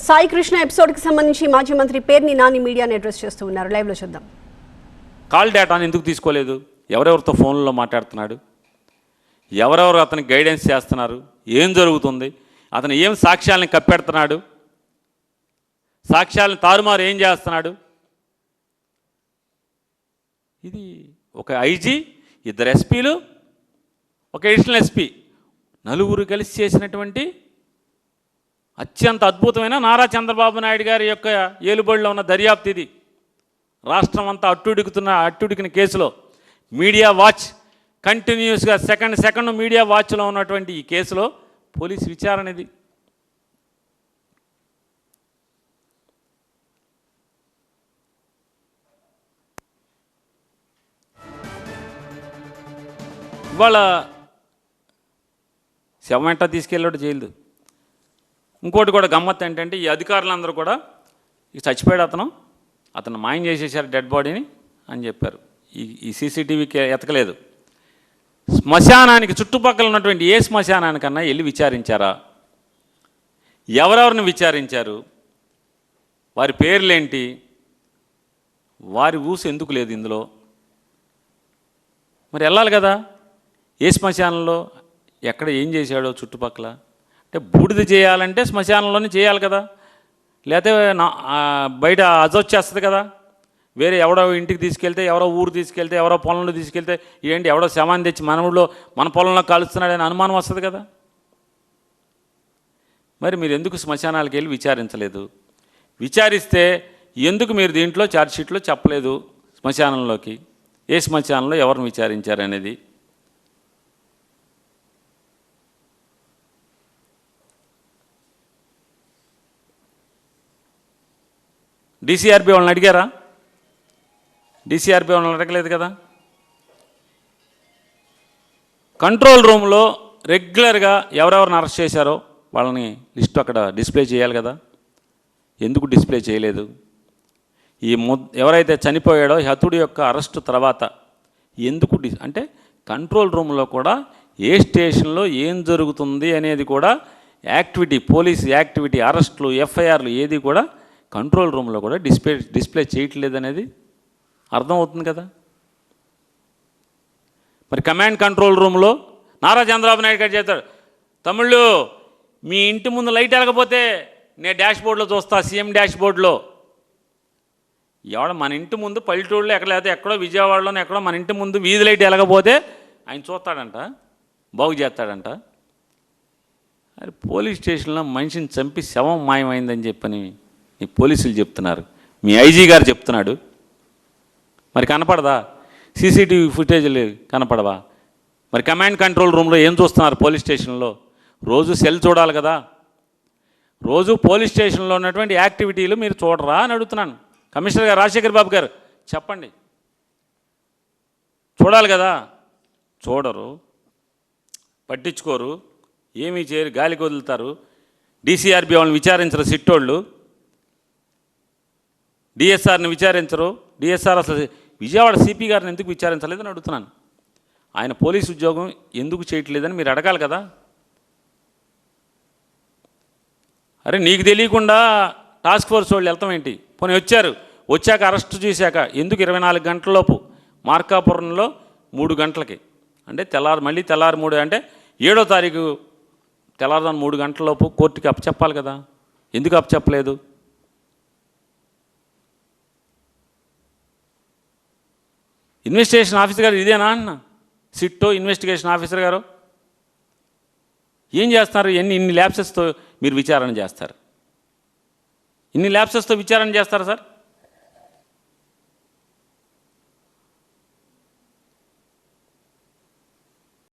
Sai Krishna episode కి సంబంధించి మాజీ మంత్రి పేర్ని నాని మీడియాని అడ్రస్ చేస్తూ ఉన్నారు. లైవ్ లో చూద్దాం. కాల్ డేటాను ఎందుకు తీసుకోలేదు? ఎవరెవరితో ఫోన్లో మాట్లాడుతున్నాడు? ఎవరెవరు అతనికి గైడెన్స్ చేస్తున్నారు? ఏం జరుగుతుంది? అతను ఏం సాక్ష్యాలను కప్పెడుతున్నాడు? సాక్ష్యాలను తారుమారు ఏం చేస్తున్నాడు? ఇది ఒక ఐజీ, ఇద్దరు ఎస్పీలు, ఒక అడిషనల్ ఎస్పీ, నలుగురు కలిసి చేసినటువంటి అత్యంత అద్భుతమైన నారా చంద్రబాబు నాయుడు గారి యొక్క ఏలుబడిలో ఉన్న దర్యాప్తు ఇది. రాష్ట్రం అంతా అట్టుడికిన కేసులో మీడియా వాచ్ కంటిన్యూస్గా సెకండ్ మీడియా వాచ్లో ఉన్నటువంటి ఈ కేసులో పోలీసు విచారణ ఇది. ఇవాళ శవం వెంట తీసుకెళ్ళాడు జైలు. ఇంకోటి కూడా గమ్మత్తు ఏంటంటే ఈ అధికారులందరూ కూడా ఇక చచ్చిపోయాడు అతను మాయం చేసేసారు డెడ్ బాడీని అని చెప్పారు. ఈ సీసీటీవీకి ఎతకలేదు. శ్మశానానికి చుట్టుపక్కల ఉన్నటువంటి ఏ శ్మశానానికన్నా వెళ్ళి విచారించారా? ఎవరెవరిని విచారించారు? వారి పేర్లేంటి? వారి ఊసు ఎందుకు లేదు ఇందులో? మరి వెళ్ళాలి కదా. ఏ శ్మశానంలో ఎక్కడ ఏం చేశాడో చుట్టుపక్కల అంటే బూడిద చేయాలంటే శ్మశానంలోనే చేయాలి కదా, లేకపోతే బయట అజొచ్చేస్తుంది కదా. వేరే ఎవడో ఇంటికి తీసుకెళ్తే, ఎవరో ఊరు తీసుకెళ్తే, ఎవరో పొలంలో తీసుకెళ్తే ఏంటి ఎవడో శవాన్ని తెచ్చి మన ఊళ్ళో మన పొలంలో కాలుస్తున్నాడని అనుమానం వస్తుంది కదా. మరి మీరు ఎందుకు శ్మశానాలకు వెళ్ళి విచారించలేదు? విచారిస్తే ఎందుకు మీరు దీంట్లో ఛార్జ్షీట్లో చెప్పలేదు శ్మశానంలోకి ఏ శ్మశానంలో ఎవరిని విచారించారనేది? డీసీఆర్బీ వాళ్ళని అడిగారా? డీసీఆర్బీ వాళ్ళని అడగలేదు కదా. కంట్రోల్ రూమ్లో రెగ్యులర్గా ఎవరెవరిని అరెస్ట్ చేశారో వాళ్ళని లిస్టు అక్కడ డిస్ప్లే చేయాలి కదా. ఎందుకు డిస్ప్లే చేయలేదు? ఎవరైతే చనిపోయాడో హతుడి యొక్క అరెస్టు తర్వాత ఎందుకు అంటే కంట్రోల్ రూమ్లో కూడా ఏ స్టేషన్లో ఏం జరుగుతుంది అనేది కూడా యాక్టివిటీ, పోలీస్ యాక్టివిటీ, అరెస్టులు, ఎఫ్ఐఆర్లు ఏది కూడా కంట్రోల్ రూమ్లో కూడా డిస్ప్లే చేయట్లేదు అనేది అర్థమవుతుంది కదా. మరి కమాండ్ కంట్రోల్ రూమ్లో నారా చంద్రబాబు నాయుడు గారు చేస్తాడు, తమ్ముళ్ళు మీ ఇంటి ముందు లైట్ వెలగపోతే నేను డాష్ బోర్డులో చూస్తా, సీఎం డాష్ బోర్డులో. ఎవడ మన ఇంటి ముందు పల్లెటూరులో ఎక్కడ లేకపోతే ఎక్కడో విజయవాడలోనే ఎక్కడో మన ఇంటి ముందు వీధి లైట్ వెలగపోతే ఆయన చూస్తాడంట, బాగు చేస్తాడంట. అది పోలీస్ స్టేషన్లో మనిషిని చంపి శవం మాయమైందని చెప్పని ఈ పోలీసులు చెప్తున్నారు, మీ ఐజీ గారు చెప్తున్నాడు. మరి కనపడదా? సీసీటీవీ ఫుటేజ్లు కనపడవా? మరి కమాండ్ కంట్రోల్ రూమ్లో ఏం చూస్తున్నారు? పోలీస్ స్టేషన్లో రోజు సెల్ చూడాలి కదా. రోజు పోలీస్ స్టేషన్లో ఉన్నటువంటి యాక్టివిటీలు మీరు చూడరా అని అడుగుతున్నాను. కమిషనర్ గారు రాజశేఖర్ బాబు గారు చెప్పండి. చూడాలి కదా. చూడరు, పట్టించుకోరు, ఏమీ చేయరు, గాలికి వదులుతారు. డీసీఆర్బీ వాళ్ళని విచారించరు, సిట్టోళ్ళు డిఎస్ఆర్ని విచారించరు. డిఎస్ఆర్ అసలు విజయవాడ సిపి గారిని ఎందుకు విచారించలేదని అడుగుతున్నాను. ఆయన పోలీసు ఉద్యోగం ఎందుకు చేయట్లేదని మీరు అడగాలి కదా. అరే నీకు తెలియకుండా టాస్క్ ఫోర్స్ వాళ్ళు వెళ్తాం ఏంటి? పోనీ వచ్చాక అరెస్ట్ చేశాక ఎందుకు 24 గంటలలోపు మార్కాపురంలో 3 గంటలకి అంటే మళ్ళీ తెల్లారి 3 అంటే 7వ తారీఖు తెల్లారుదాన్ని 3 గంటలలోపు కోర్టుకి అప్పచెప్పాలి కదా. ఎందుకు అప్పచెప్పలేదు? ఇన్వెస్టిగేషన్ ఆఫీసర్ గారు ఇదేనా అన్న? సిట్టో ఇన్వెస్టిగేషన్ ఆఫీసర్ గారు ఏం చేస్తారు? ఇన్ని ల్యాప్సెస్తో మీరు విచారణ చేస్తారు? ఇన్ని ల్యాప్సెస్తో విచారణ చేస్తారా సార్?